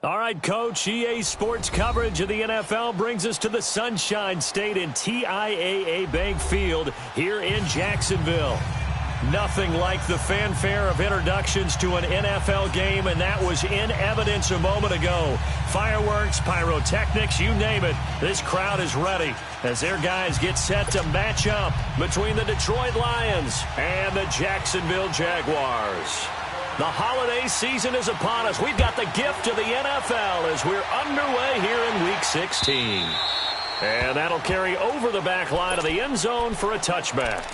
All right, Coach, EA Sports coverage of the NFL brings us to the Sunshine State in TIAA Bank Field here in Jacksonville. Nothing like the fanfare of introductions to an NFL game, and that was in evidence a moment ago. Fireworks, pyrotechnics, you name it. This crowd is ready as their guys get set to match up between the Detroit Lions and the Jacksonville Jaguars. The holiday season is upon us. We've got the gift of the NFL as we're underway here in Week 16. And that'll carry over the back line of the end zone for a touchback.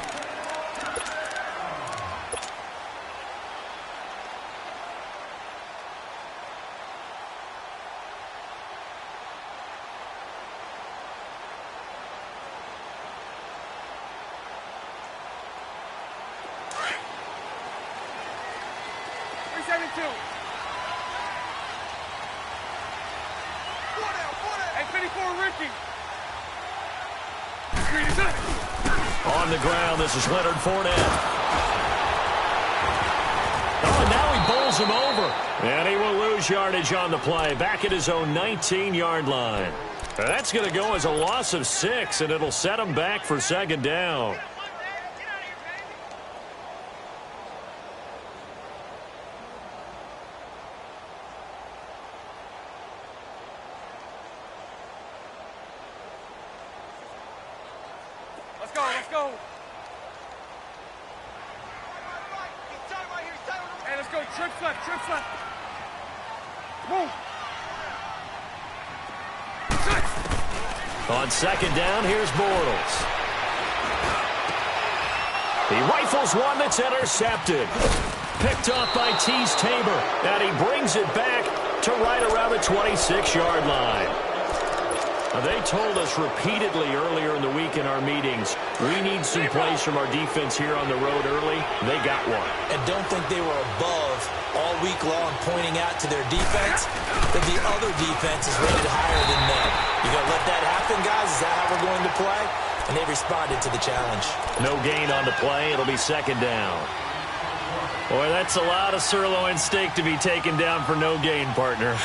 On the ground, this is Leonard Fournette. Oh, and now he bowls him over. And he will lose yardage on the play, back at his own 19-yard line. That's going to go as a loss of 6, and it'll set him back for second down. Let's go. Hey, let's go. Trips left. Move. On second down, here's Bortles. He rifles one that's intercepted. Picked off by Tease Tabor, and he brings it back to right around the 26-yard line. They told us repeatedly earlier in the week in our meetings, we need some plays from our defense here on the road early. They got one. And don't think they were above all week long pointing out to their defense that the other defense is rated higher than them. You going to let that happen, guys? Is that how we're going to play? And they responded to the challenge. No gain on the play. It'll be second down. Boy, that's a lot of sirloin steak to be taken down for no gain, partner.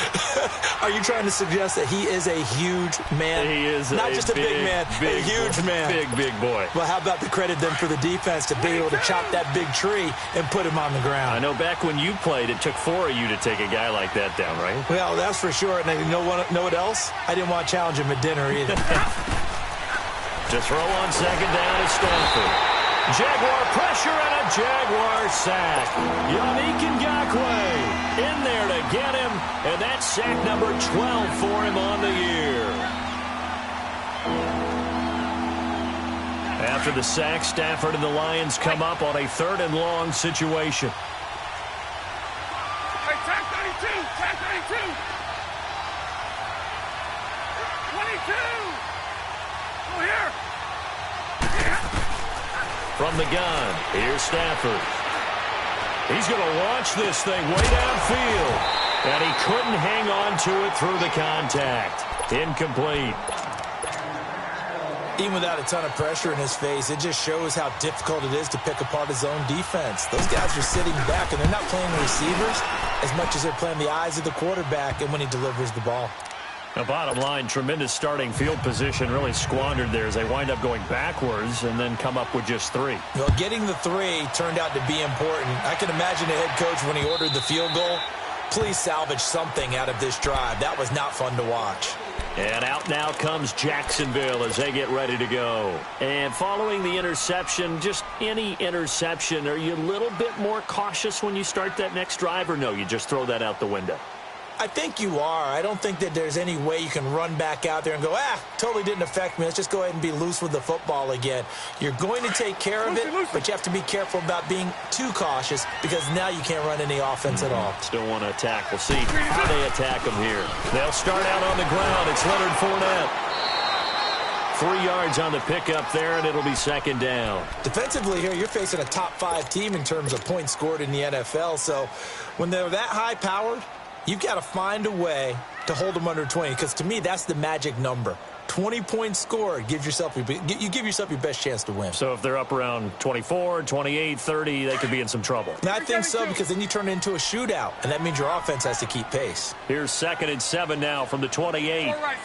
Are you trying to suggest that he is a huge man? He is not just a big man, a huge man. Big boy. Well, how about the credit then for the defense to be able to chop that big tree and put him on the ground? I know back when you played, it took 4 of you to take a guy like that down, right? Well, that's for sure. And you know what else? I didn't want to challenge him at dinner either. To throw on second down is Stanford. Jaguar pressure and a Jaguar sack. Yannick Ngakoue in there to get him, and that's sack number 12 for him on the year. After the sack, Stafford and the Lions come up on a 3rd and long situation. Hey, tag 32! Tag 32! 22! Go here! From the gun, here's Stafford. He's going to launch this thing way downfield. And he couldn't hang on to it through the contact. Incomplete. Even without a ton of pressure in his face, it just shows how difficult it is to pick apart his own defense. Those guys are sitting back, and they're not playing receivers as much as they're playing the eyes of the quarterback and when he delivers the ball. The bottom line, tremendous starting field position, really squandered there as they wind up going backwards and then come up with just 3. Well, getting the 3 turned out to be important. I can imagine the head coach when he ordered the field goal, please salvage something out of this drive. That was not fun to watch. And out now comes Jacksonville as they get ready to go. And following the interception, just any interception, are you a little bit more cautious when you start that next drive, or no, you just throw that out the window? I think you are. I don't think that there's any way you can run back out there and go, totally didn't affect me. Let's just go ahead and be loose with the football again. You're going to take care of it, but you have to be careful about being too cautious because now you can't run any offense at all. Still want to attack. We'll see how they attack them here. They'll start out on the ground. It's Leonard Fournette. 3 yards on the pickup there, and it'll be second down. Defensively here, you're facing a top 5 team in terms of points scored in the NFL, so when they're that high-powered, you've got to find a way to hold them under 20, because to me, that's the magic number. 20 points scored, you give yourself your best chance to win. So if they're up around 24, 28, 30, they could be in some trouble. And I think so, because then you turn it into a shootout, and that means your offense has to keep pace. Here's 2nd and 7 now from the 28. So right.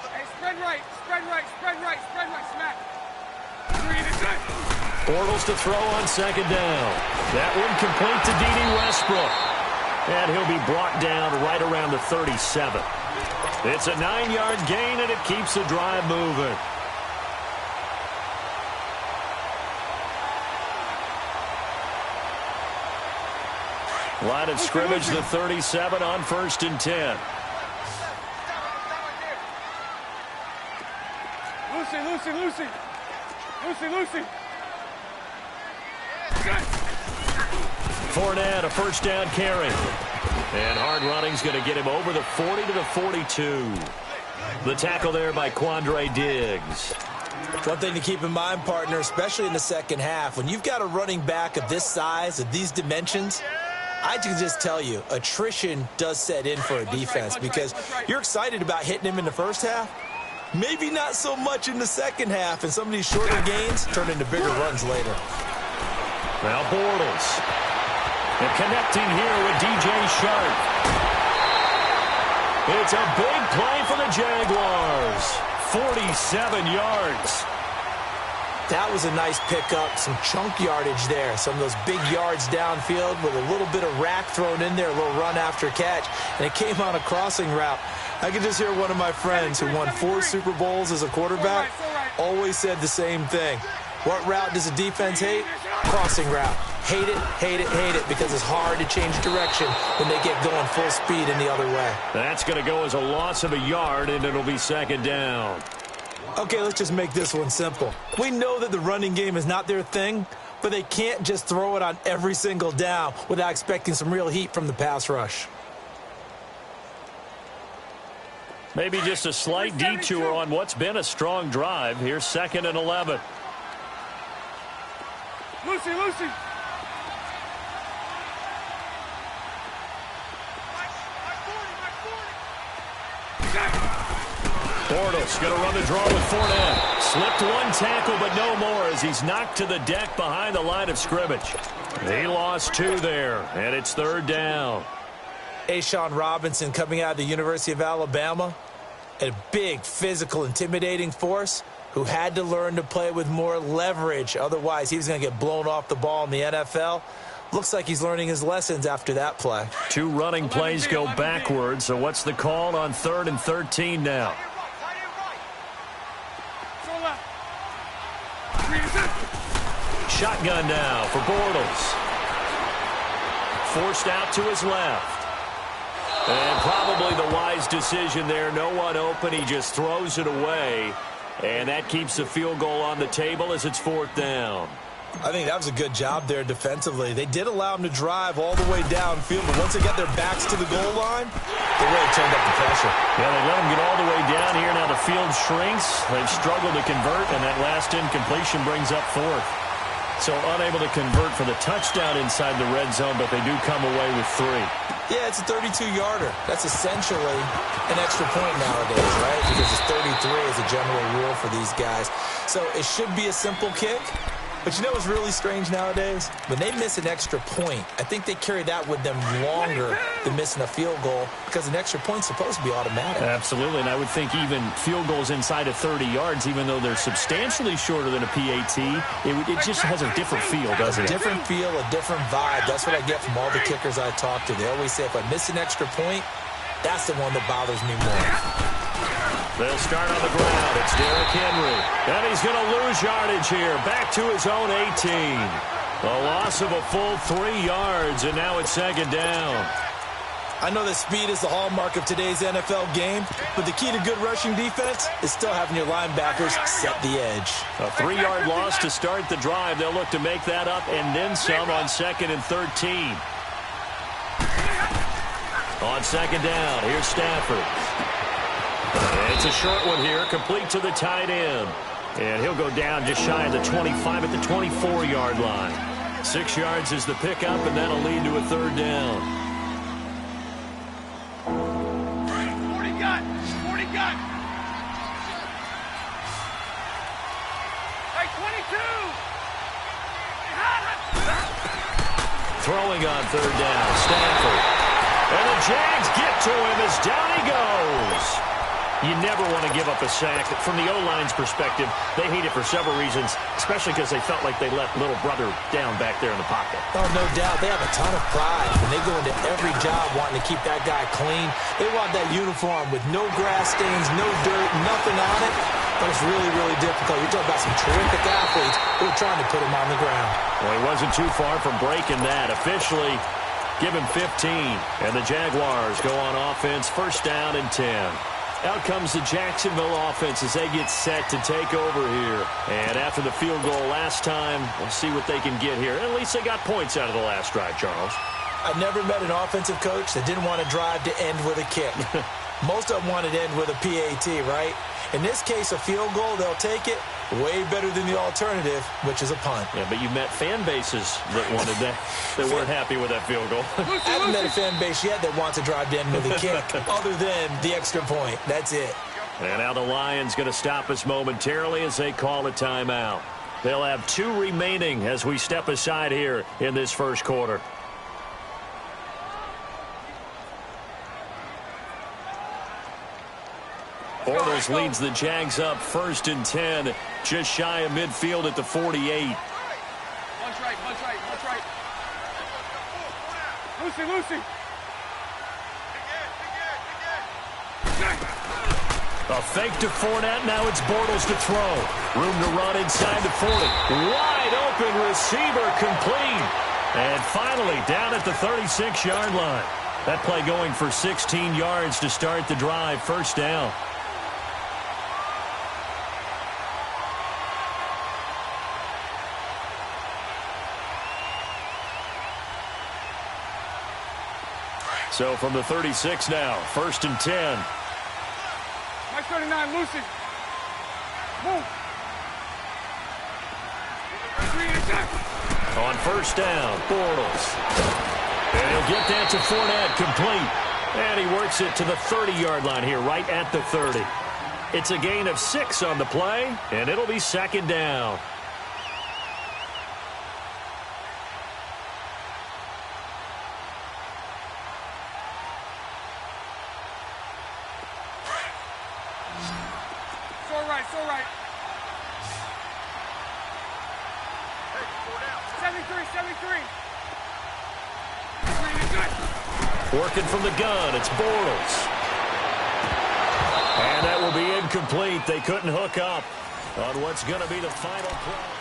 Hey, spread right, smack. Bortles to throw on 2nd down. That one complete to D.D. Westbrook. And he'll be brought down right around the 37. It's a 9-yard gain, and it keeps the drive moving. Line of scrimmage, the 37 on 1st and 10. Lucy. Fournette, a 1st down carry. And hard running's going to get him over the 40 to the 42. The tackle there by Quandre Diggs. One thing to keep in mind, partner, especially in the second half, when you've got a running back of this size, of these dimensions, I can just tell you, attrition does set in for a defense, because you're excited about hitting him in the first half. Maybe not so much in the second half, and some of these shorter gains turn into bigger runs later. Now Bortles. And connecting here with DJ Sharp. It's a big play for the Jaguars. 47 yards. That was a nice pickup, some chunk yardage there. Some of those big yards downfield with a little bit of rack thrown in there, a little run after catch, and it came on a crossing route. I could just hear one of my friends who won 4 Super Bowls as a quarterback always said the same thing. What route does a defense hate? Crossing route. Hate it, because it's hard to change direction when they get going full speed in the other way. That's going to go as a loss of a yard, and it'll be 2nd down. Okay, let's just make this one simple. We know that the running game is not their thing, but they can't just throw it on every single down without expecting some real heat from the pass rush. Maybe just a slight detour on what's been a strong drive. Here's 2nd and 11. Lucy. Bortles going to run the draw with Fournette. Slipped one tackle, but no more as he's knocked to the deck behind the line of scrimmage. He lost 2 there, and it's 3rd down. A'Shawn Robinson coming out of the University of Alabama, a big, physical, intimidating force who had to learn to play with more leverage. Otherwise, he was going to get blown off the ball in the NFL. Looks like he's learning his lessons after that play. 2 running plays go backwards, so what's the call on 3rd and 13 now? Shotgun now for Bortles. Forced out to his left. And probably the wise decision there. No one open. He just throws it away. And that keeps the field goal on the table as it's 4th down. I think that was a good job there defensively. They did allow him to drive all the way downfield, but once they got their backs to the goal line, they really turned up the pressure. Yeah, they let him get all the way down here. Now the field shrinks. They've struggled to convert, and that last incompletion brings up 4th. So unable to convert for the touchdown inside the red zone, but they do come away with 3. Yeah, it's a 32-yarder. That's essentially an extra point nowadays, right? Because it's 33 as a general rule for these guys. So it should be a simple kick. But you know what's really strange nowadays? When they miss an extra point, I think they carry that with them longer than missing a field goal, because an extra point's supposed to be automatic. Absolutely, and I would think even field goals inside of 30 yards, even though they're substantially shorter than a PAT, it just has a different feel, doesn't it? A different feel, a different vibe. That's what I get from all the kickers I talk to. They always say, if I miss an extra point, that's the one that bothers me more. They'll start on the ground. It's Derrick Henry. And he's going to lose yardage here. Back to his own 18. A loss of a full 3 yards, and now it's 2nd down. I know that speed is the hallmark of today's NFL game, but the key to good rushing defense is still having your linebackers set the edge. A 3-yard loss to start the drive. They'll look to make that up and then some on 2nd and 13. On 2nd down, here's Stafford. It's a short one here, complete to the tight end. And he'll go down just shy of the 25 at the 24-yard line. 6 yards is the pickup, and that'll lead to a 3rd down. throwing on third down. Stanford. And the Jags get to him as down he goes. You never want to give up a sack. From the O-line's perspective, they hate it for several reasons, especially because they felt like they let little brother down back there in the pocket. Oh, no doubt. They have a ton of pride, and they go into every job wanting to keep that guy clean. They want that uniform with no grass stains, no dirt, nothing on it. But it's really, really difficult. You're talking about some terrific athletes who are trying to put him on the ground. Well, he wasn't too far from breaking that. Officially, give him 15. And the Jaguars go on offense, first down and 10. Out comes the Jacksonville offense as they get set to take over here. And after the field goal last time, we'll see what they can get here. At least they got points out of the last drive, Charles. I never met an offensive coach that didn't want to drive to end with a kick. Most of them wanted to end with a PAT, right? In this case, a field goal, they'll take it. Way better than the alternative, which is a punt. Yeah, but you met fan bases that wanted that, that weren't happy with that field goal. I haven't met a fan base yet that wants to drive to end with a kick, other than the extra point. That's it. And now the Lions going to stop us momentarily as they call a timeout. They'll have 2 remaining as we step aside here in this first quarter. Bortles leads the Jags up first and 10, just shy of midfield at the 48. Punch right, punch right, punch right. Lucy. A fake to Fournette, now it's Bortles to throw. Room to run inside the 40. Wide open receiver complete. And finally down at the 36-yard line. That play going for 16 yards to start the drive, first down. So from the 36 now, first and 10. Mike 39, Lucy. Move. On first down, Bortles. And he'll get that to Fournette, complete. And he works it to the 30-yard line here, right at the 30. It's a gain of 6 on the play, and it'll be second down. It's all right. 73. Working from the gun, it's Bortles. And that will be incomplete. They couldn't hook up on what's going to be the final play.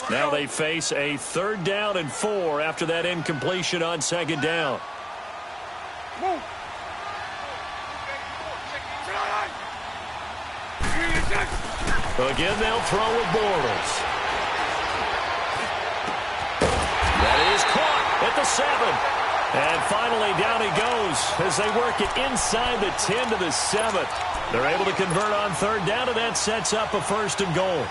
Now they face a third down and 4 after that incompletion on second down. Move. Again, they'll throw with Bortles. That is caught at the 7. And finally, down he goes as they work it inside the 10 to the 7. They're able to convert on third down, and that sets up a first and goal.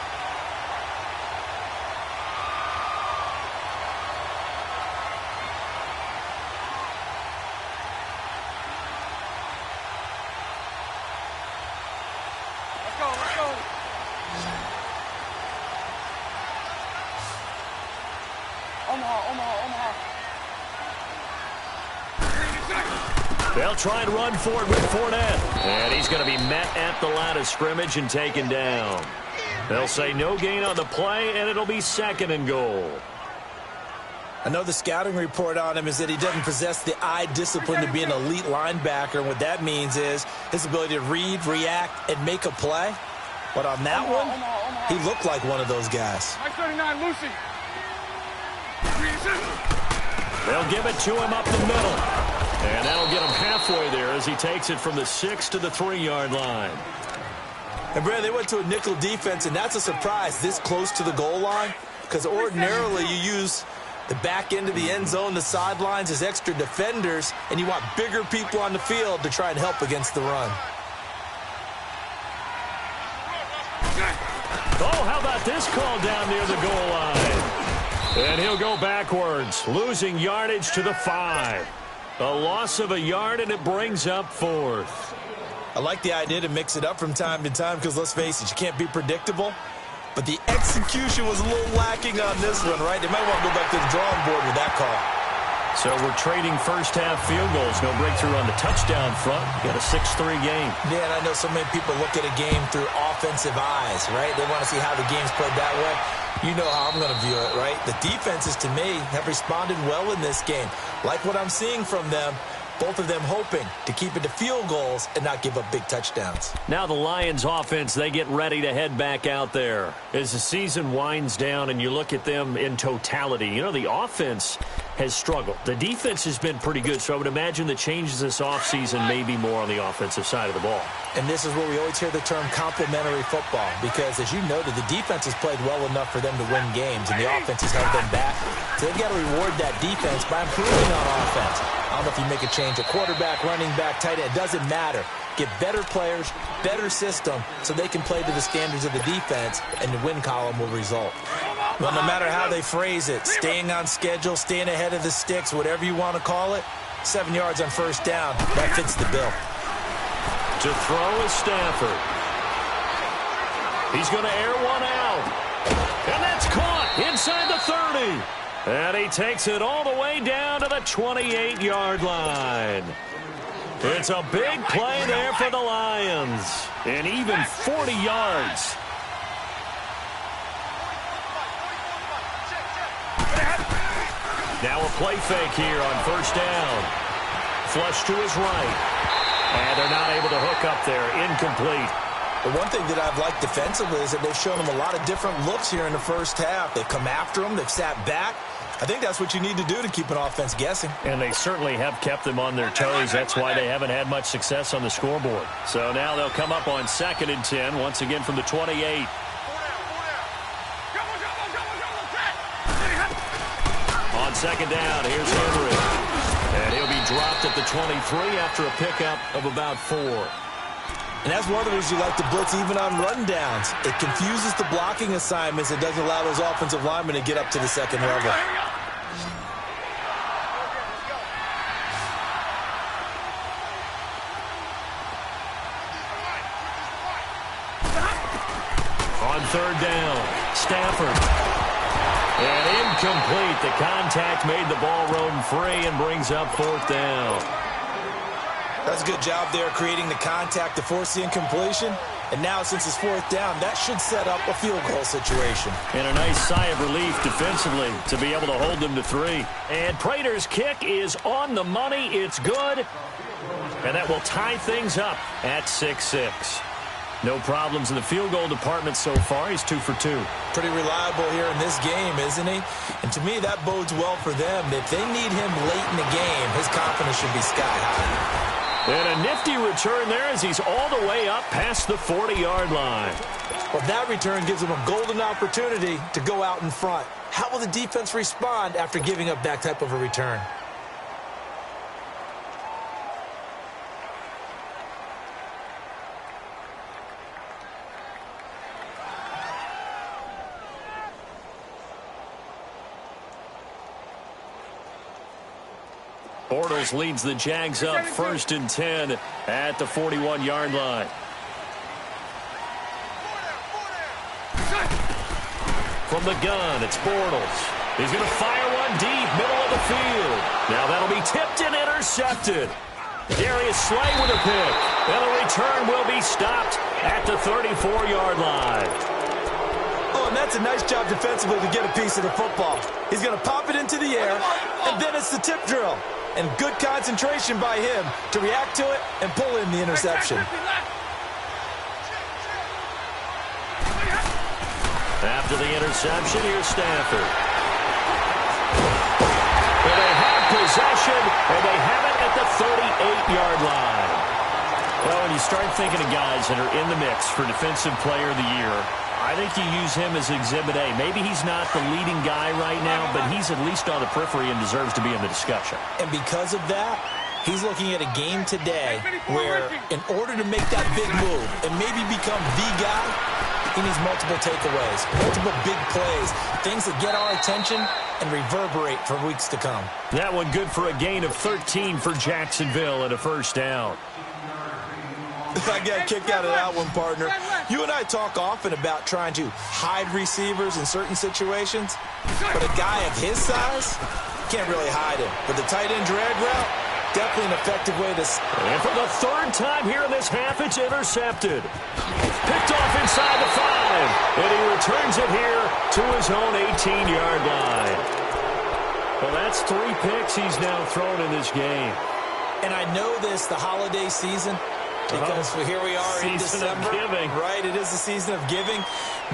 They'll try and run for it with Fournette. And he's going to be met at the line of scrimmage and taken down. They'll say no gain on the play, and it'll be second and goal. I know the scouting report on him is that he doesn't possess the eye discipline to be an elite linebacker. And what that means is his ability to read, react, and make a play. But on that one, he looked like one of those guys. Mike 39, Lucy. They'll give it to him up the middle. And that'll get him halfway there as he takes it from the 6 to the 3-yard line. And, Brad, they went to a nickel defense, and that's a surprise this close to the goal line, because ordinarily you use the back end of the end zone, the sidelines as extra defenders, and you want bigger people on the field to try and help against the run. Oh, how about this call down near the goal line? And he'll go backwards, losing yardage to the 5. A loss of a yard, and it brings up 4th. I like the idea to mix it up from time to time because, let's face it, you can't be predictable. But the execution was a little lacking on this one, right? They might want to go back to the drawing board with that call. So we're trading first-half field goals. No breakthrough on the touchdown front. Got a 6-3 game. Yeah, and I know so many people look at a game through offensive eyes, right? They want to see how the game's played that way. You know how I'm going to view it, right? The defenses, to me, have responded well in this game. Like what I'm seeing from them. Both of them hoping to keep it to field goals and not give up big touchdowns. Now the Lions offense, they get ready to head back out there. As the season winds down and you look at them in totality, you know, the offense has struggled. The defense has been pretty good, so I would imagine the changes this offseason may be more on the offensive side of the ball. And this is where we always hear the term complementary football because, as you noted, the defense has played well enough for them to win games, and the offense has held them back. So they've got to reward that defense by improving on offense. I don't know if you make a change, a quarterback, running back, tight end, it doesn't matter. Get better players, better system, so they can play to the standards of the defense, and the win column will result. Well, no matter how they phrase it, staying on schedule, staying ahead of the sticks, whatever you want to call it, 7 yards on first down, that fits the bill. To throw is Stafford. He's going to air one out. And that's caught inside the 30. And he takes it all the way down to the 28-yard line. It's a big play there for the Lions. And even 40 yards. Now a play fake here on first down. Flush to his right. And they're not able to hook up there. Incomplete. The one thing that I've liked defensively is that they've shown them a lot of different looks here in the first half. They've come after them. They've sat back. I think that's what you need to do to keep an offense guessing. And they certainly have kept them on their toes. That's why they haven't had much success on the scoreboard. So now they'll come up on 2nd and 10, once again from the 28. On 2nd down, here's Henry. And he'll be dropped at the 23 after a pickup of about 4. And that's one of the reasons you like to blitz even on rundowns. It confuses the blocking assignments. It doesn't allow those offensive linemen to get up to the second level. On 3rd down, Stafford. And incomplete. The contact made the ball roam free and brings up 4th down. That's a good job there creating the contact to force the incompletion. And now, since it's 4th down, that should set up a field goal situation. And a nice sigh of relief defensively to be able to hold them to 3. And Prater's kick is on the money. It's good. And that will tie things up at 6-6. No problems in the field goal department so far. He's 2 for 2. Pretty reliable here in this game, isn't he? And to me, that bodes well for them. If they need him late in the game, his confidence should be sky high. And a nifty return there as he's all the way up past the 40-yard line. Well, that return gives him a golden opportunity to go out in front. How will the defense respond after giving up that type of a return? Bortles leads the Jags up 1st and 10 at the 41-yard line. From the gun, it's Bortles. He's going to fire one deep, middle of the field. Now that'll be tipped and intercepted. Darius Slay with a pick. And the return will be stopped at the 34-yard line. Oh, and that's a nice job defensively to get a piece of the football. He's going to pop it into the air, and then it's the tip drill. And good concentration by him to react to it and pull in the interception. After the interception, here's Stafford. And they have possession, and they have it at the 38-yard line. Well, when you start thinking of guys that are in the mix for Defensive Player of the Year, I think you use him as Exhibit A. Maybe he's not the leading guy right now, but he's at least on the periphery and deserves to be in the discussion. And because of that, he's looking at a game today where in order to make that big move and maybe become the guy, He needs multiple takeaways, multiple big plays, things that get our attention and reverberate for weeks to come. That one good for a gain of 13 for Jacksonville and a first down. I got a kick out of that one, partner. You and I talk often about trying to hide receivers in certain situations, but a guy of his size can't really hide him. But the tight end drag route, definitely an effective way to... And for the third time here in this half, it's intercepted. Picked off inside the 5, and he returns it here to his own 18-yard line. Well, that's 3 picks he's now thrown in this game. And I know this, the holiday season, because here we are in December, right? It is the season of giving.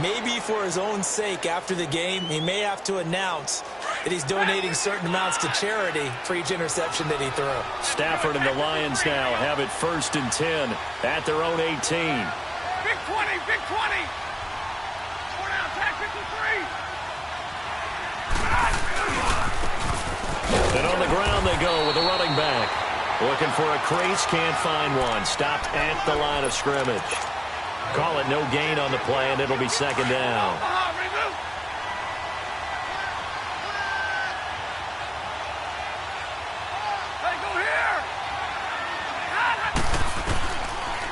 Maybe for his own sake, after the game, he may have to announce that he's donating certain amounts to charity for each interception that he threw. Stafford and the Lions now have it 1st and 10 at their own 18. Big 20, big 20. 4 down, tag 53. And on the ground they go with a running back. Looking for a crease, can't find one. Stopped at the line of scrimmage. Call it no gain on the play, and it'll be 2nd down.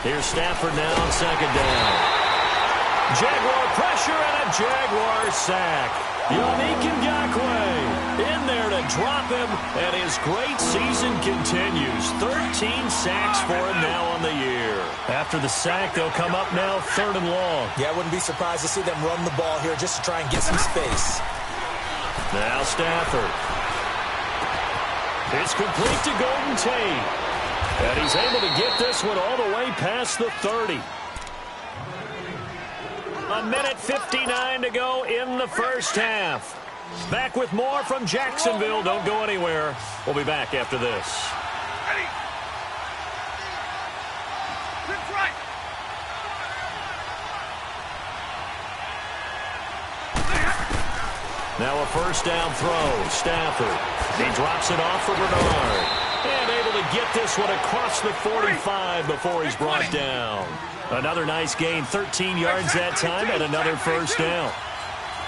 Here's Stafford now on 2nd down. Jaguar pressure and a Jaguar sack. Yannick Ngakoue in there to drop him, and his great season continues. 13 sacks for him now on the year. After the sack, they'll come up now 3rd and long. Yeah, I wouldn't be surprised to see them run the ball here just to try and get some space. Now Stafford. It's complete to Golden Tate. And he's able to get this one all the way past the 30. 1:59 to go in the first half. Back with more from Jacksonville. Don't go anywhere. We'll be back after this. Ready. That's right. Now a first down throw. Stafford. He drops it off for Bernard. And able to get this one across the 45 before he's brought down. Another nice gain, 13 yards that time, and another first down.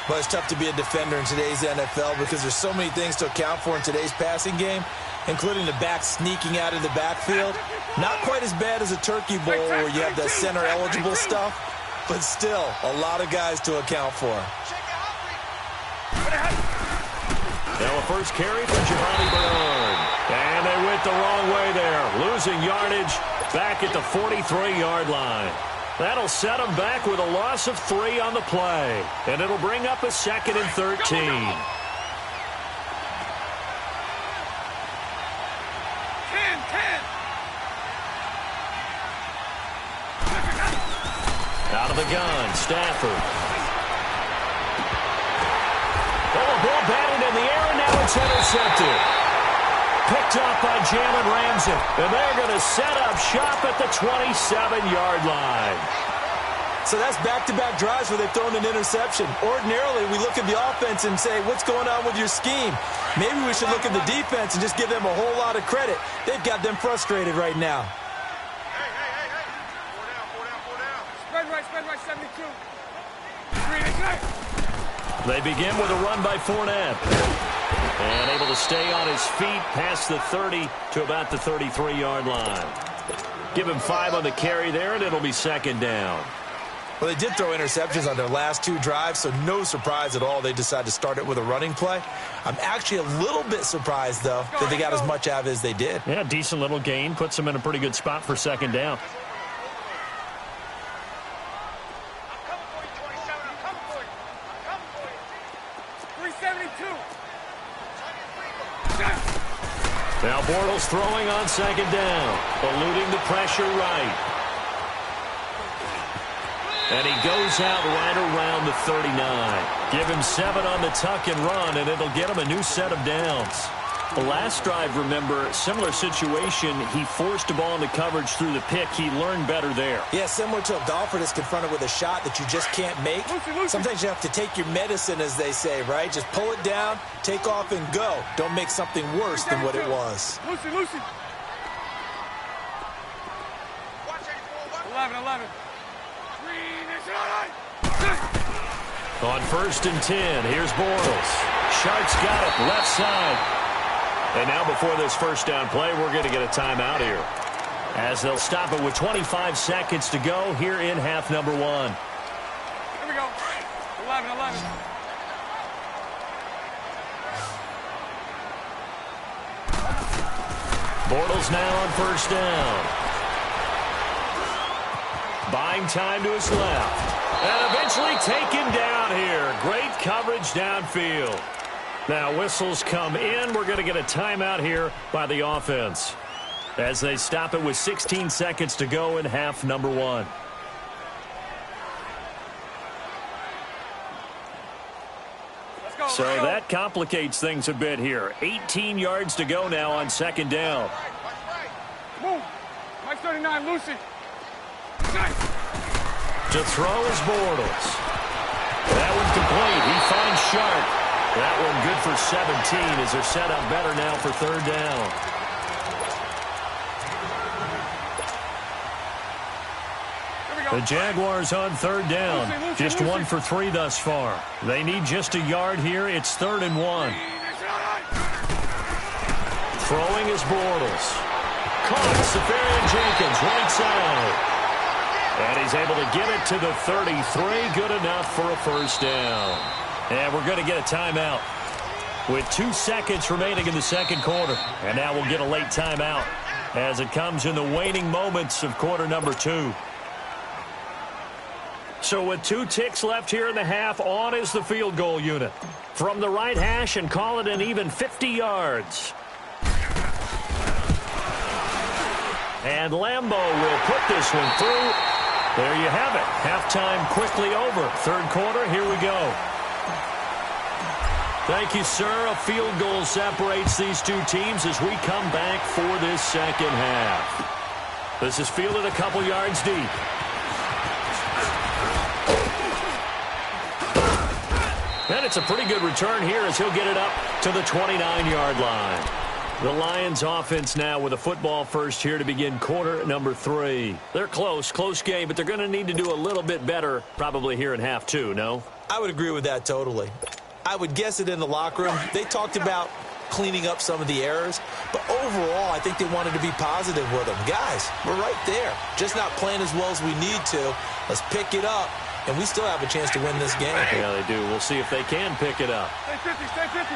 Well, it's tough to be a defender in today's NFL because there's so many things to account for in today's passing game, including the back sneaking out of the backfield. Not quite as bad as a turkey bowl where you have the center-eligible stuff, but still a lot of guys to account for. Now a first carry for Giovanni Bernard. And they went the wrong way there, losing yardage back at the 43-yard line. That'll set them back with a loss of 3 on the play. And it'll bring up a 2nd and 13. Out of the gun, Stafford. Oh, a ball batted in the air, and now it's intercepted. Picked up by Jalen Ramsey. And they're going to set up shop at the 27-yard line. So that's back-to-back drives where they've thrown an interception. Ordinarily, we look at the offense and say, what's going on with your scheme? Maybe we should look at the defense and just give them a whole lot of credit. They've got them frustrated right now. Hey. 4 down. Spread right, 72. They begin with a run by Fournette. And able to stay on his feet past the 30 to about the 33-yard line. Give him 5 on the carry there, and it'll be 2nd down. Well, they did throw interceptions on their last 2 drives, so no surprise at all they decided to start it with a running play. I'm actually a little bit surprised, though, that they got as much out of it as they did. Yeah, decent little gain. Puts them in a pretty good spot for 2nd down. Now Bortles throwing on 2nd down, eluding the pressure right. And he goes out right around the 39. Give him 7 on the tuck and run, and it'll get him a new set of downs. The last drive, remember, similar situation. He forced a ball into coverage through the pick. He learned better there. Yeah, similar to a golfer that's confronted with a shot that you just can't make. Sometimes you have to take your medicine, as they say, right? Just pull it down, take off, and go. Don't make something worse than what it was. Lucy. 11. On 1st and 10, here's Bortles. Shark's got it, left side. And now before this first down play, we're going to get a timeout here, as they'll stop it with 25 seconds to go here in half number 1. Here we go. 11. Bortles now on 1st down. Buying time to his left. And eventually taken down here. Great coverage downfield. Now whistles come in. We're going to get a timeout here by the offense, as they stop it with 16 seconds to go in half number 1. So that complicates things a bit here. 18 yards to go now on 2nd down. Move. Mike 39, Lucy. To throw is Bortles. That one complete. He finds Shark. That one good for 17 as they're set up better now for 3rd down. The Jaguars on 3rd down. Just 1 for 3 thus far. They need just a yard here. It's 3rd and 1. Throwing is Bortles. Caught. Safarian Jenkins, right side. And he's able to get it to the 33. Good enough for a 1st down. And we're going to get a timeout with 2 seconds remaining in the 2nd quarter. And now we'll get a late timeout as it comes in the waning moments of quarter number 2. So with 2 ticks left here in the half, on is the field goal unit. From the right hash, and call it an even 50 yards. And Lambeau will put this one through. There you have it. Halftime quickly over. 3rd quarter, here we go. Thank you, sir. A field goal separates these 2 teams as we come back for this 2nd half. This is fielded a couple yards deep. And it's a pretty good return here as he'll get it up to the 29-yard line. The Lions offense now with a football first here to begin quarter number 3. They're close game, but they're going to need to do a little bit better probably here in half 2, no? I would agree with that totally. I would guess it in the locker room. They talked about cleaning up some of the errors, but overall I think they wanted to be positive with them. Guys, we're right there. Just not playing as well as we need to. Let's pick it up, and we still have a chance to win this game. Yeah, they do. We'll see if they can pick it up. Stay 50, stay 50.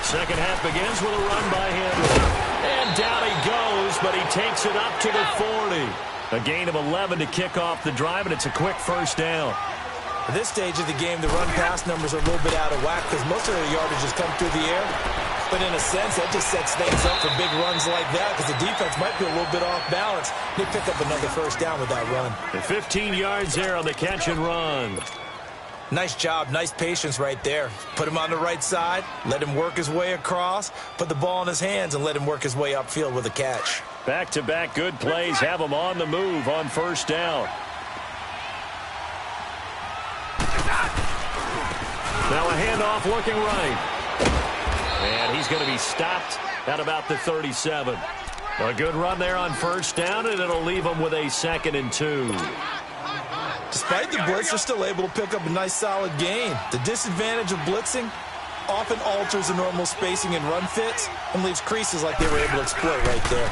2nd half begins with a run by Henry. And down he goes, but he takes it up to the 40. A gain of 11 to kick off the drive, and it's a quick 1st down. At this stage of the game, the run-pass numbers are a little bit out of whack because most of their yardage has come through the air. But in a sense, that just sets things up for big runs like that because the defense might be a little bit off balance. They pick up another 1st down with that run. And 15 yards there on the catch and run. Nice job, nice patience right there. Put him on the right side, let him work his way across, put the ball in his hands, and let him work his way upfield with a catch. Back-to-back good plays have him on the move on 1st down. Now a handoff looking right. And he's going to be stopped at about the 37. A good run there on 1st down, and it'll leave him with a 2nd and 2. Despite the blitz, they're still able to pick up a nice solid gain. The disadvantage of blitzing often alters the normal spacing and run fits and leaves creases like they were able to exploit right there.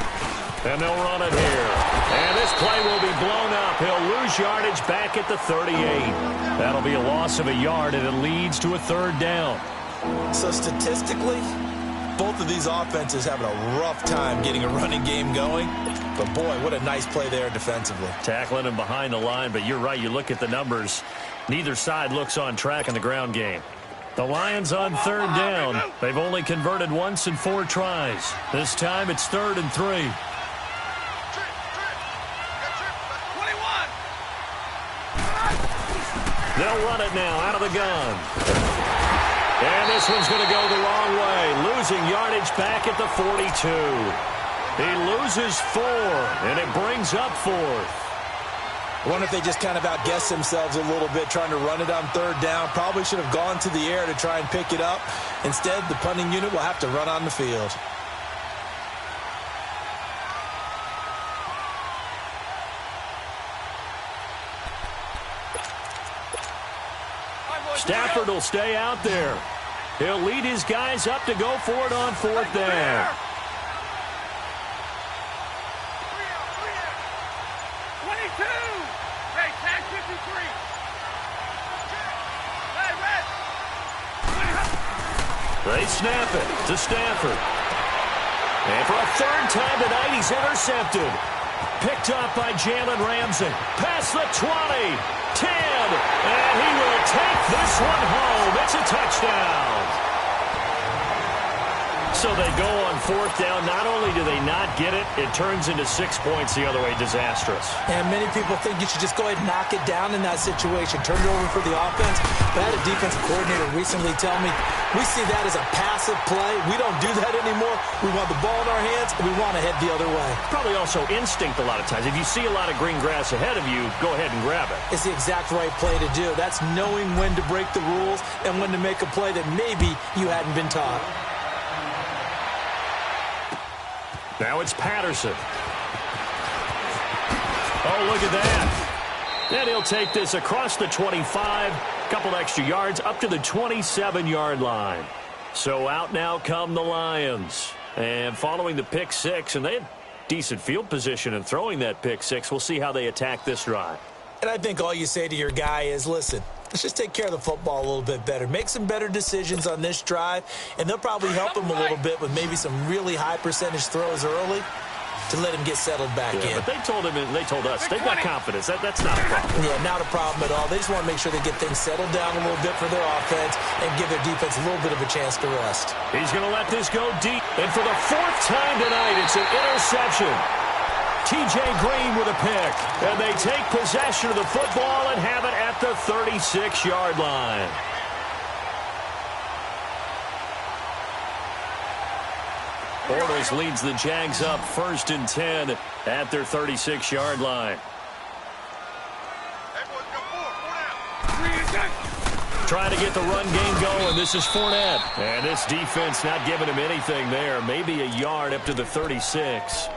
And they'll run it here. And this play will be blown up. He'll lose yardage back at the 38. That'll be a loss of a yard, and it leads to a 3rd down. So statistically, both of these offenses having a rough time getting a running game going. But, boy, what a nice play there defensively. Tackling him behind the line, but you're right. You look at the numbers. Neither side looks on track in the ground game. The Lions on 3rd down. They've only converted once in 4 tries. This time it's 3rd and 3. 21. They'll run it now out of the gun. And this one's going to go the wrong way. Losing yardage back at the 42. He loses 4, and it brings up 4th. I wonder if they just kind of outguessed themselves a little bit trying to run it on 3rd down. Probably should have gone to the air to try and pick it up. Instead, the punting unit will have to run on the field. Stafford will stay out there. He'll lead his guys up to go for it on fourth down. 22. Hey, tag 53. Hey, red. They snap it to Stafford. And for a third time tonight, he's intercepted. Picked up by Jalen Ramsey. Past the 20, 10, and he will take this one home. It's a touchdown. So they go on fourth down. Not only do they not get it, it turns into 6 points the other way. Disastrous. And many people think you should just go ahead and knock it down in that situation. Turn it over for the offense. But I had a defensive coordinator recently tell me, we see that as a passive play. We don't do that anymore. We want the ball in our hands, and we want to head the other way. Probably also instinct a lot of times. If you see a lot of green grass ahead of you, go ahead and grab it. It's the exact right play to do. That's knowing when to break the rules and when to make a play that maybe you hadn't been taught. Now it's Patterson. Oh, look at that. And he'll take this across the 25, couple extra yards, up to the 27-yard line. So out now come the Lions. And following the pick six, and they had decent field position in throwing that pick six. We'll see how they attack this drive. And I think all you say to your guy is, listen, let's just take care of the football a little bit better. Make some better decisions on this drive, and they'll probably help him a little bit with maybe some really high percentage throws early to let him get settled back in. But they told him, and they told us, they've got confidence. That's not a problem. Yeah, not a problem at all. They just want to make sure they get things settled down a little bit for their offense and give their defense a little bit of a chance to rest. He's going to let this go deep. And for the fourth time tonight, it's an interception. T.J. Green with a pick. And they take possession of the football and have it at the 36-yard line. Bortles leads the Jags up 1st and 10 at their 36-yard line. Trying to get the run game going. This is Fournette. And this defense not giving him anything there. Maybe a yard up to the 36.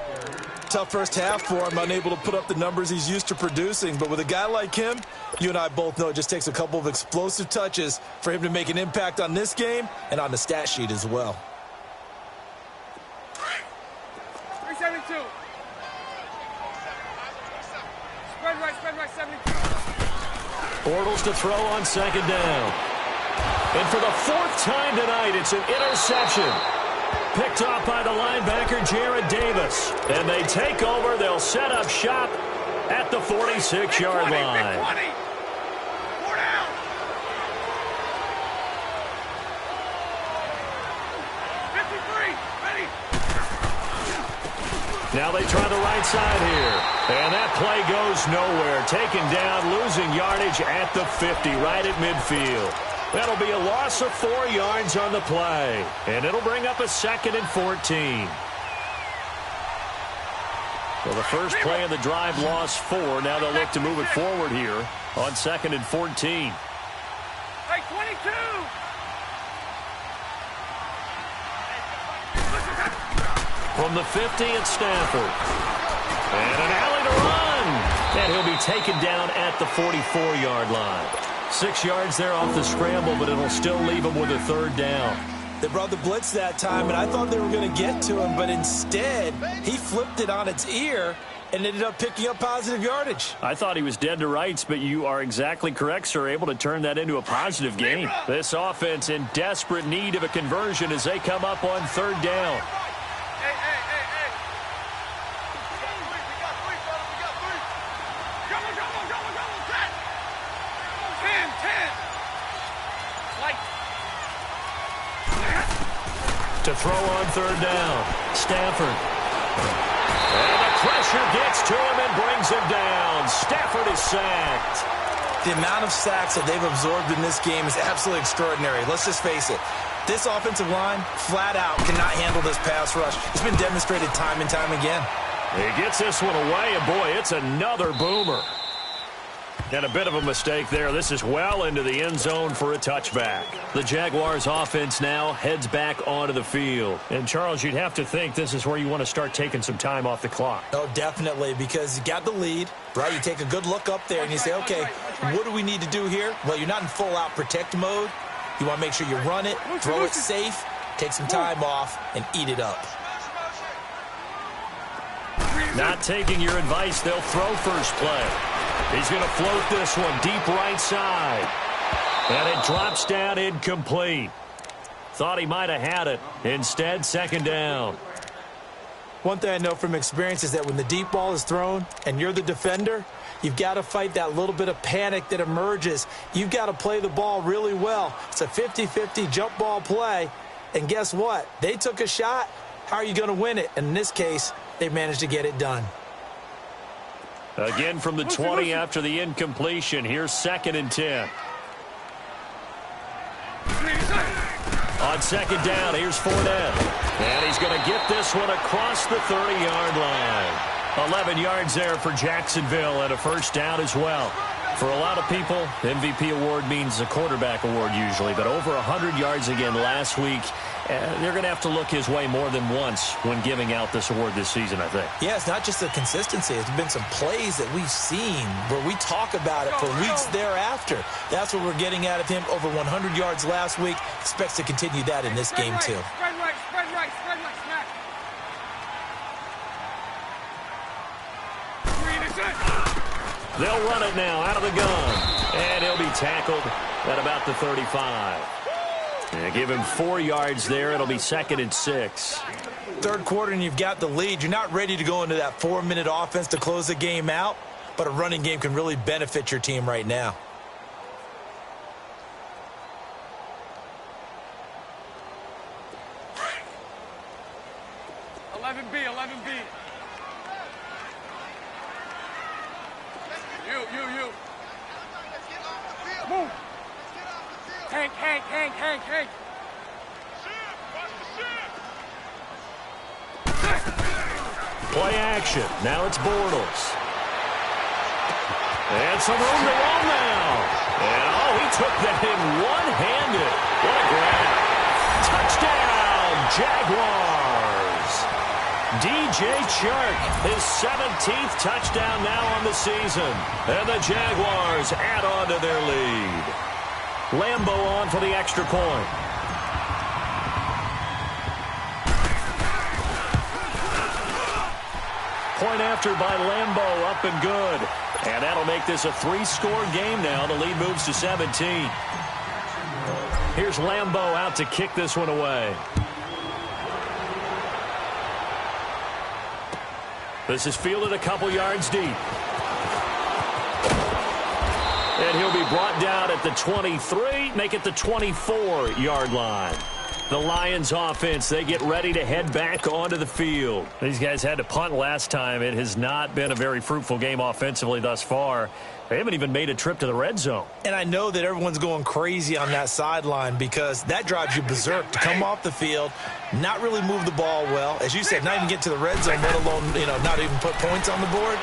Tough first half for him, unable to put up the numbers he's used to producing. But with a guy like him, you and I both know it just takes a couple of explosive touches for him to make an impact on this game and on the stat sheet as well. 372. Spread right, 72. Bortles to throw on second down. And for the fourth time tonight, it's an interception. Picked off by the linebacker, Jared Davis. And they take over. They'll set up shop at the 46-yard line. Big 20. 4 down. Ready. Now they try the right side here. And that play goes nowhere. Taken down, losing yardage at the 50, right at midfield. That'll be a loss of 4 yards on the play. And it'll bring up a 2nd and 14. Well, the first play of the drive lost 4. Now they'll look to move it forward here on 2nd and 14. Hey, 22. From the 50, it's Stafford. And an alley to run. And he'll be taken down at the 44-yard line. 6 yards there off the scramble, but it'll still leave him with a 3rd down. They brought the blitz that time, and I thought they were going to get to him, but instead he flipped it on its ear and ended up picking up positive yardage. I thought he was dead to rights, but you are exactly correct, sir, able to turn that into a positive gain. This offense in desperate need of a conversion as they come up on 3rd down. Hey. We got three, brother. We got three. Go. 10. Light. To throw on 3rd down. Stafford. And the pressure gets to him and brings him down. Stafford is sacked. The amount of sacks that they've absorbed in this game is absolutely extraordinary. Let's just face it. This offensive line, flat out, cannot handle this pass rush. It's been demonstrated time and time again. He gets this one away, and boy, it's another boomer. And a bit of a mistake there. This is well into the end zone for a touchback. The Jaguars offense now heads back onto the field. And, Charles, you'd have to think this is where you want to start taking some time off the clock. Oh, definitely, because you got the lead, right? You take a good look up there and you say, okay, what do we need to do here? Well, you're not in full-out protect mode. You want to make sure you run it, throw it safe, take some time off, and eat it up. Not taking your advice, they'll throw first play. He's going to float this one deep right side. And it drops down incomplete. Thought he might have had it. Instead, second down. One thing I know from experience is that when the deep ball is thrown and you're the defender, you've got to fight that little bit of panic that emerges. You've got to play the ball really well. It's a 50-50 jump ball play. And guess what? They took a shot. How are you going to win it? And in this case, they managed to get it done. Again from the 20 after the incompletion. Here's 2nd and 10. On second down, here's Fournette. And he's going to get this one across the 30-yard line. 11 yards there for Jacksonville and a first down as well. For a lot of people, the MVP award means a quarterback award usually, but over 100 yards again last week. They're going to have to look his way more than once when giving out this award this season, I think. Yeah, it's not just the consistency. It's been some plays that we've seen where we talk about it for weeks thereafter. That's what we're getting out of him. Over 100 yards last week. Expects to continue that in this game, too. Spread right, snap. They'll run it now out of the gun. And he'll be tackled at about the 35. And give him 4 yards there. It'll be 2nd and 6. Third quarter and you've got the lead. You're not ready to go into that 4-minute offense to close the game out, but a running game can really benefit your team right now. You. Move. Hank. Play action. Now it's Bortles. And some room to run now. And, he took that in one-handed. What a grab. Touchdown, Jaguars. DJ Chark, his 17th touchdown now on the season. And the Jaguars add on to their lead. Lambo on for the extra point. Point after by Lambo, up and good. And that'll make this a 3-score game now. The lead moves to 17. Here's Lambo out to kick this one away. This is fielded a couple yards deep. And he'll be brought down at the 23, make it the 24-yard line. The Lions offense, they get ready to head back onto the field. These guys had to punt last time. It has not been a very fruitful game offensively thus far. They haven't even made a trip to the red zone. And I know that everyone's going crazy on that sideline because that drives you berserk to come off the field, not really move the ball well. As you said, not even get to the red zone, let alone, not even put points on the board.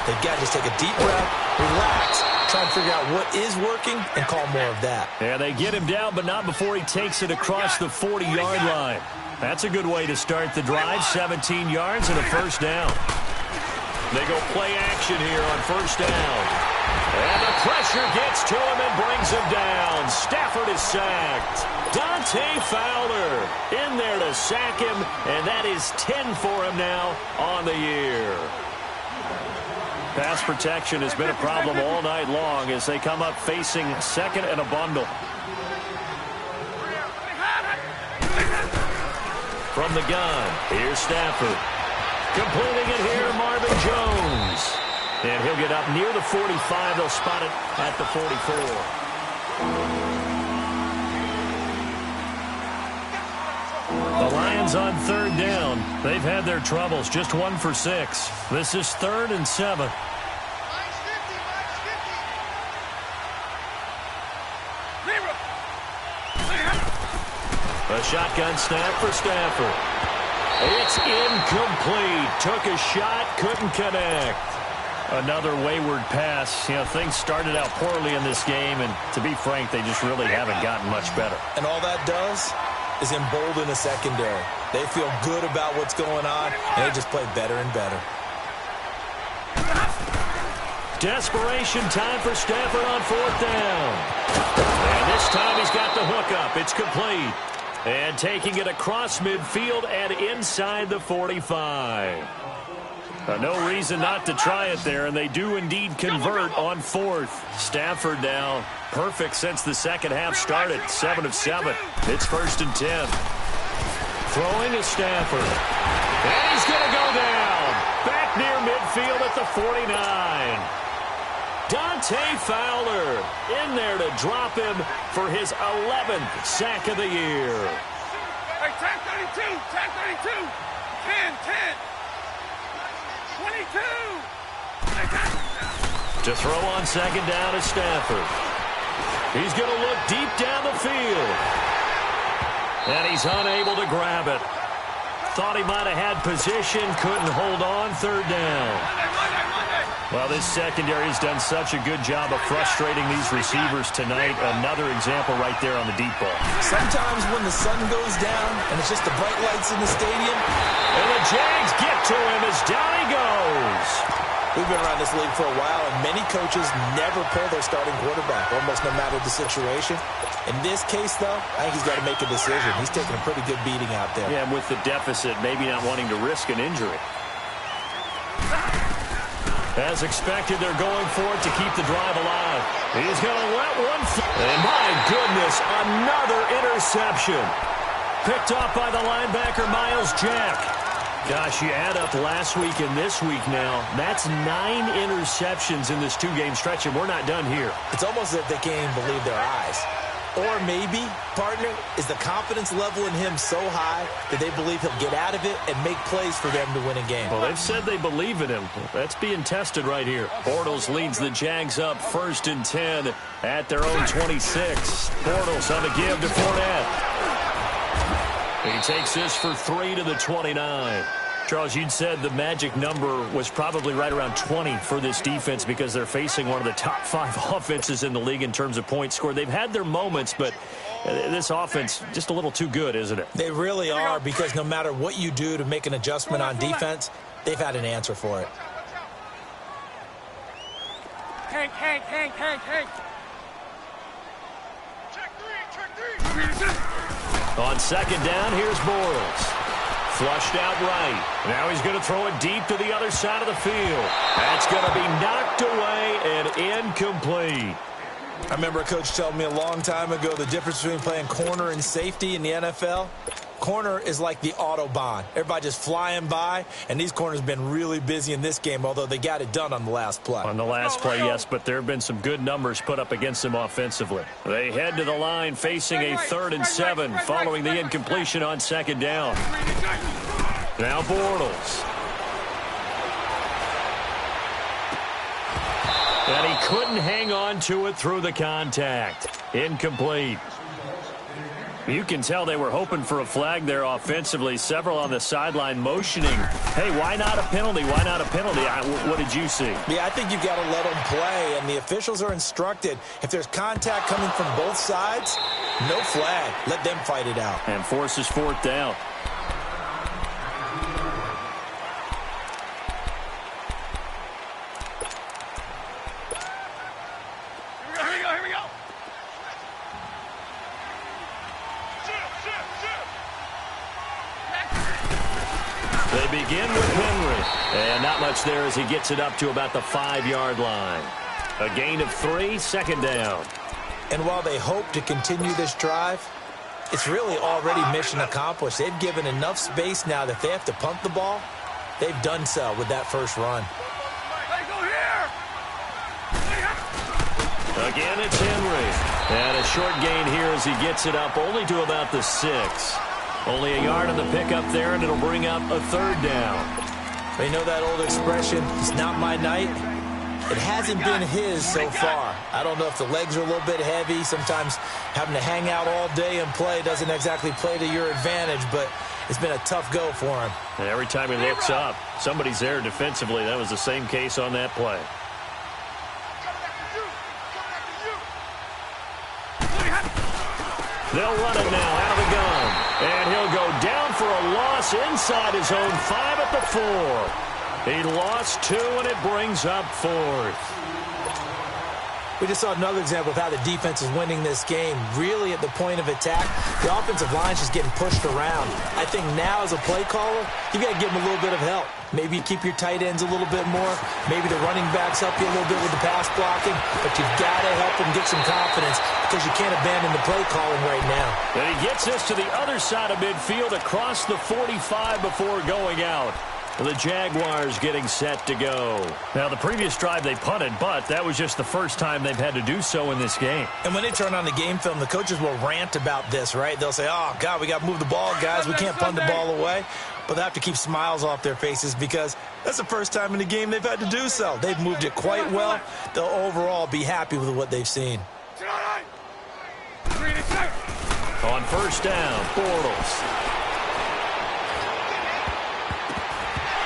They've got to just take a deep breath, relax, try and figure out what is working, and call more of that. Yeah, they get him down, but not before he takes it across the 40-yard line. That's a good way to start the drive. 17 yards and a first down. They go play action here on first down. And the pressure gets to him and brings him down. Stafford is sacked. Dante Fowler in there to sack him, and that is 10 for him now on the year. Pass protection has been a problem all night long as they come up facing second and a bundle. From the gun, here's Stafford. Completing it here, Marvin Jones. And he'll get up near the 45. They'll spot it at the 44. The Lions on third down. They've had their troubles. Just 1 for 6. This is 3rd and 7. A shotgun snap for Stafford. It's incomplete. Took a shot, couldn't connect. Another wayward pass. You know, things started out poorly in this game, and to be frank, they just really haven't gotten much better. And all that does is embolden the secondary. They feel good about what's going on, and they just play better and better. Desperation time for Stafford on 4th down. And this time he's got the hookup. It's complete. And taking it across midfield and inside the 45. No reason not to try it there, and they do indeed convert on 4th. Stafford now perfect since the second half started. 7 of 7. It's 1st and 10. Throwing is Stafford. And he's going to go down. Back near midfield at the 49. Dante Fowler in there to drop him for his 11th sack of the year. Hey, tag 32, tag 32. 10, 10. 22! To throw on 2nd down is Stafford. He's going to look deep down the field. And he's unable to grab it. Thought he might have had position, couldn't hold on. 3rd down. Well, this secondary has done such a good job of frustrating these receivers tonight. Another example right there on the deep ball. Sometimes when the sun goes down and it's just the bright lights in the stadium. And the Jags get to him as down he goes. We've been around this league for a while, and many coaches never pull their starting quarterback, almost no matter the situation. In this case, though, I think he's got to make a decision. He's taking a pretty good beating out there. Yeah, and with the deficit, maybe not wanting to risk an injury. As expected, they're going for it to keep the drive alive. He's going to let one fly. And my goodness, another interception. Picked off by the linebacker, Miles Jack. Gosh, you add up last week and this week now. That's 9 interceptions in this 2-game stretch, and we're not done here. It's almost as if they can't even believe their eyes. Or maybe, partner, is the confidence level in him so high that they believe he'll get out of it and make plays for them to win a game. Well, they've said they believe in him. That's being tested right here. Bortles leads the Jags up 1st and 10 at their own 26. Bortles on the give to Fournette. He takes this for 3 to the 29. Charles, you'd said the magic number was probably right around 20 for this defense because they're facing one of the top 5 offenses in the league in terms of points scored. They've had their moments, but this offense just a little too good, isn't it? They really are, because no matter what you do to make an adjustment on defense, they've had an answer for it. Hank. Check 3. On 2nd down, here's Bortles. Flushed out right. Now he's going to throw it deep to the other side of the field. That's going to be knocked away and incomplete. I remember a coach telling me a long time ago the difference between playing corner and safety in the NFL. Corner is like the Autobahn. Everybody just flying by, and these corners have been really busy in this game, although they got it done on the last play. On the last play, yes, but there have been some good numbers put up against them offensively. They head to the line facing a 3rd and 7 following the incompletion on 2nd down. Now Bortles. And he couldn't hang on to it through the contact. Incomplete. You can tell they were hoping for a flag there offensively. Several on the sideline motioning. Hey, why not a penalty? Why not a penalty? What did you see? Yeah, I think you've got to let them play, and the officials are instructed. If there's contact coming from both sides, no flag. Let them fight it out. And forces 4th down. Here we go. They begin with Henry. And not much there as he gets it up to about the 5-yard line. A gain of 3, 2nd down. And while they hope to continue this drive, it's really already mission accomplished. They've given enough space now that if they have to punt the ball, they've done so with that first run. Hey, go here! Again, it's Henry. And a short gain here as he gets it up only to about the 6. Only a yard on the pickup there, and it'll bring up a 3rd down. You know that old expression, it's not my night? It hasn't been his so far. I don't know if the legs are a little bit heavy. Sometimes having to hang out all day and play doesn't exactly play to your advantage, but it's been a tough go for him. And every time he looks up, somebody's there defensively. That was the same case on that play. They'll run it now out of the gun. And he'll go down for a loss inside his own 5 at the 4. He lost 2, and it brings up 4th. We just saw another example of how the defense is winning this game. Really at the point of attack, the offensive line's just getting pushed around. I think now as a play caller, you got to give them a little bit of help. Maybe you keep your tight ends a little bit more. Maybe the running backs help you a little bit with the pass blocking. But you've got to help them get some confidence because you can't abandon the play calling right now. And he gets this to the other side of midfield across the 45 before going out. The Jaguars getting set to go. Now, the previous drive they punted, but that was just the first time they've had to do so in this game. And when they turn on the game film, the coaches will rant about this, right? They'll say, oh, God, we got to move the ball, guys. We can't punt the ball away. But they have to keep smiles off their faces because that's the first time in the game they've had to do so. They've moved it quite well. They'll overall be happy with what they've seen. On first down, Bortles.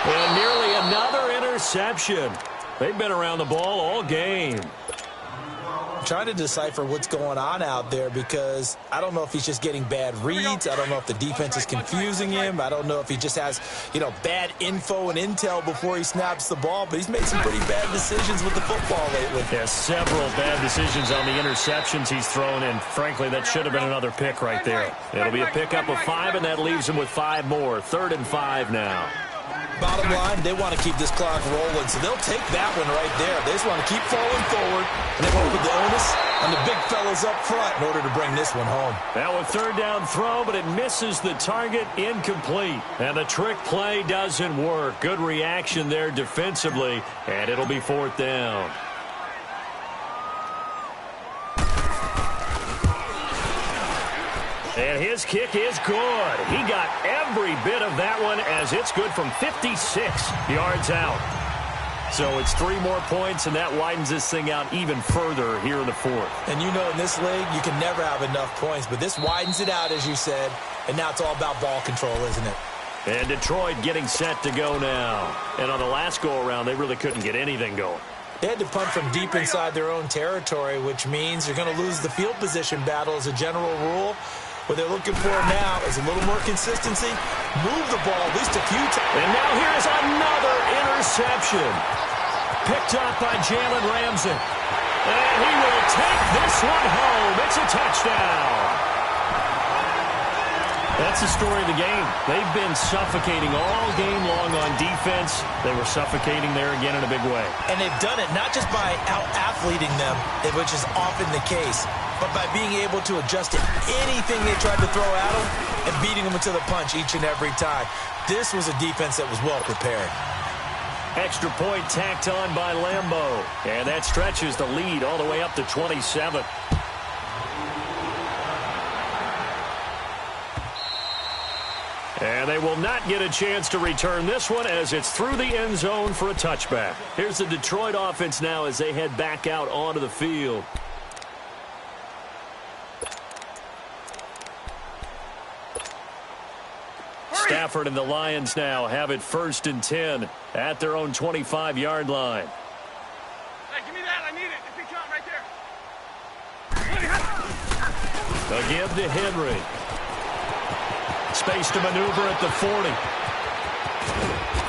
And nearly another interception. They've been around the ball all game. I'm trying to decipher what's going on out there because I don't know if he's just getting bad reads. I don't know if the defense is confusing him. I don't know if he just has, bad info and intel before he snaps the ball. But he's made some pretty bad decisions with the football lately. Yeah, several bad decisions on the interceptions he's thrown, and frankly, that should have been another pick right there. It'll be a pickup of 5, and that leaves him with 5 more. 3rd and 5 now. Bottom line, they want to keep this clock rolling, so they'll take that one right there. They just want to keep falling forward, and they want to put the onus on the big fellas up front in order to bring this one home. That was 3rd down throw, but it misses the target, incomplete. And the trick play doesn't work. Good reaction there defensively, and it'll be 4th down. And his kick is good. He got every bit of that one as it's good from 56 yards out. So it's 3 more points, and that widens this thing out even further here in the 4th. And in this league, you can never have enough points, but this widens it out, as you said, and now it's all about ball control, isn't it? And Detroit getting set to go now. And on the last go-around, they really couldn't get anything going. They had to punt from deep inside their own territory, which means you're going to lose the field position battle as a general rule. What they're looking for now is a little more consistency. Move the ball at least a few times. And now here's another interception. Picked up by Jalen Ramsey. And he will take this one home. It's a touchdown. That's the story of the game. They've been suffocating all game long on defense. They were suffocating there again in a big way. And they've done it not just by out-athleting them, which is often the case, but by being able to adjust to anything they tried to throw at them and beating them into the punch each and every time. This was a defense that was well prepared. Extra point tacked on by Lambeau. And that stretches the lead all the way up to 27. And they will not get a chance to return this one as it's through the end zone for a touchback. Here's the Detroit offense now as they head back out onto the field. Stafford and the Lions now have it 1st and 10 at their own 25-yard line. Hey, give me that. I need it. It's big shot right there. A give to Henry. Space to maneuver at the 40.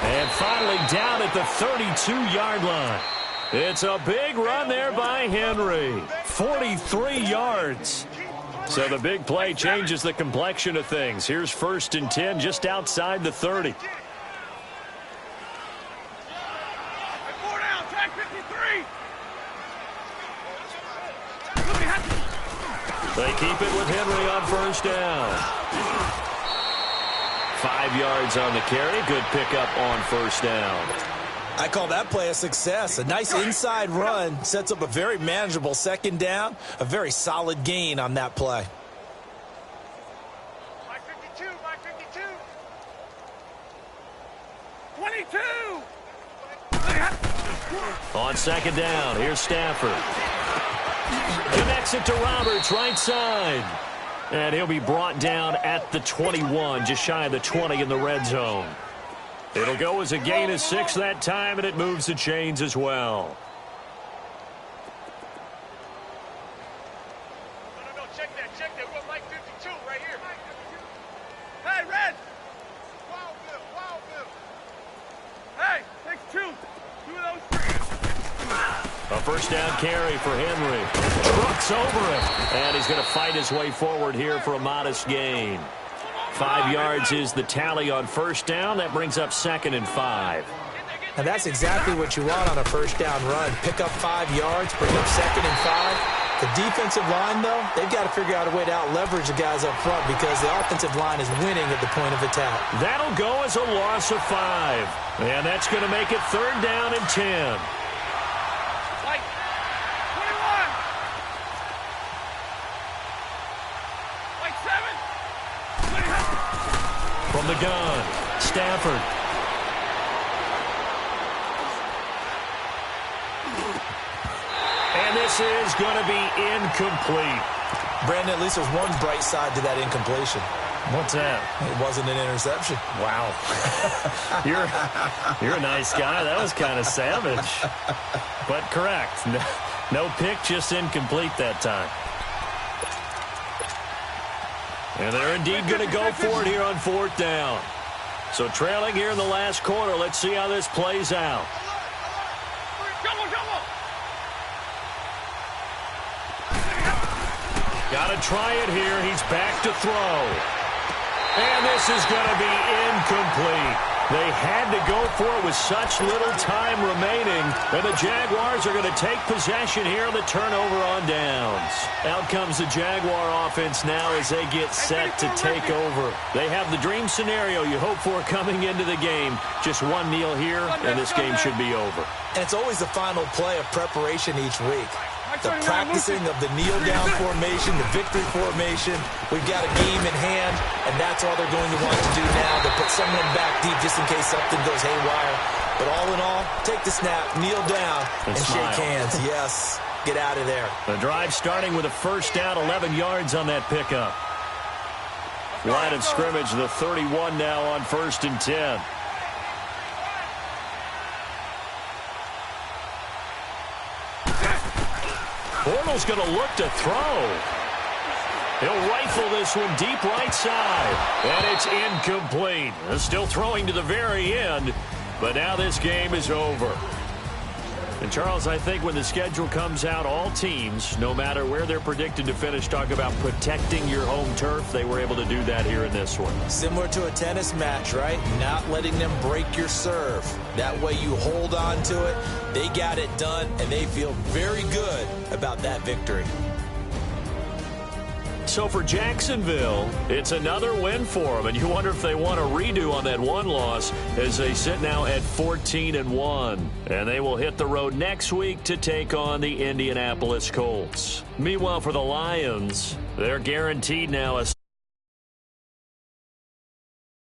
And finally down at the 32-yard line. It's a big run there by Henry. 43 yards. So the big play changes the complexion of things. Here's 1st and 10 just outside the 30. 4 down, tag 53. They keep it with Henry on 1st down. 5 yards on the carry. Good pickup on 1st down. I call that play a success. A nice inside run sets up a very manageable 2nd down. A very solid gain on that play. By 52, by 52. 22. On 2nd down, here's Stafford. Connects it to Roberts, right side. And he'll be brought down at the 21, just shy of the 20 in the red zone. It'll go as a gain of 6 that time, and it moves the chains as well. No, check that. We're on Mike 52 right here. Hey, Red! Wildville. Hey, takes 2. 2 of those 3. A first down carry for Henry. Trucks over it. And he's going to fight his way forward here for a modest gain. 5 yards is the tally on first down. That brings up 2nd and 5. And that's exactly what you want on a first down run. Pick up 5 yards, bring up 2nd and 5. The defensive line, though, they've got to figure out a way to out-leverage the guys up front because the offensive line is winning at the point of attack. That'll go as a loss of 5. And that's going to make it 3rd down and 10. From the gun, Stafford. And this is going to be incomplete. Brandon, at least there's one bright side to that incompletion. What's that? It wasn't an interception. Wow. You're a nice guy. That was kind of savage. But correct. No pick, just incomplete that time. And they're indeed going to go for it here on 4th down. So trailing here in the last quarter. Let's see how this plays out. Got to try it here. He's back to throw. And this is going to be incomplete. They had to go for it with such little time remaining. And the Jaguars are going to take possession here on the turnover on downs. Out comes the Jaguar offense now as they get set to take over. They have the dream scenario you hope for coming into the game. Just one kneel here, and this game should be over. And it's always the final play of preparation each week. The practicing of the kneel-down formation, the victory formation. We've got a game in hand, and that's all they're going to want to do now, to put someone back deep just in case something goes haywire. But all in all, take the snap, kneel down, and shake hands. Yes, get out of there. The drive starting with a first down, 11 yards on that pickup. Line of scrimmage, the 31 now on 1st and 10. Bortles going to look to throw. He'll rifle this one deep right side. And it's incomplete. Still throwing to the very end. But now this game is over. And, Charles, I think when the schedule comes out, all teams, no matter where they're predicted to finish, talk about protecting your home turf. They were able to do that here in this one. Similar to a tennis match, right? Not letting them break your serve. That way you hold on to it. They got it done, and they feel very good about that victory. So for Jacksonville, it's another win for them, and you wonder if they want a redo on that one loss as they sit now at 14-1. And they will hit the road next week to take on the Indianapolis Colts. Meanwhile, for the Lions, they're guaranteed now a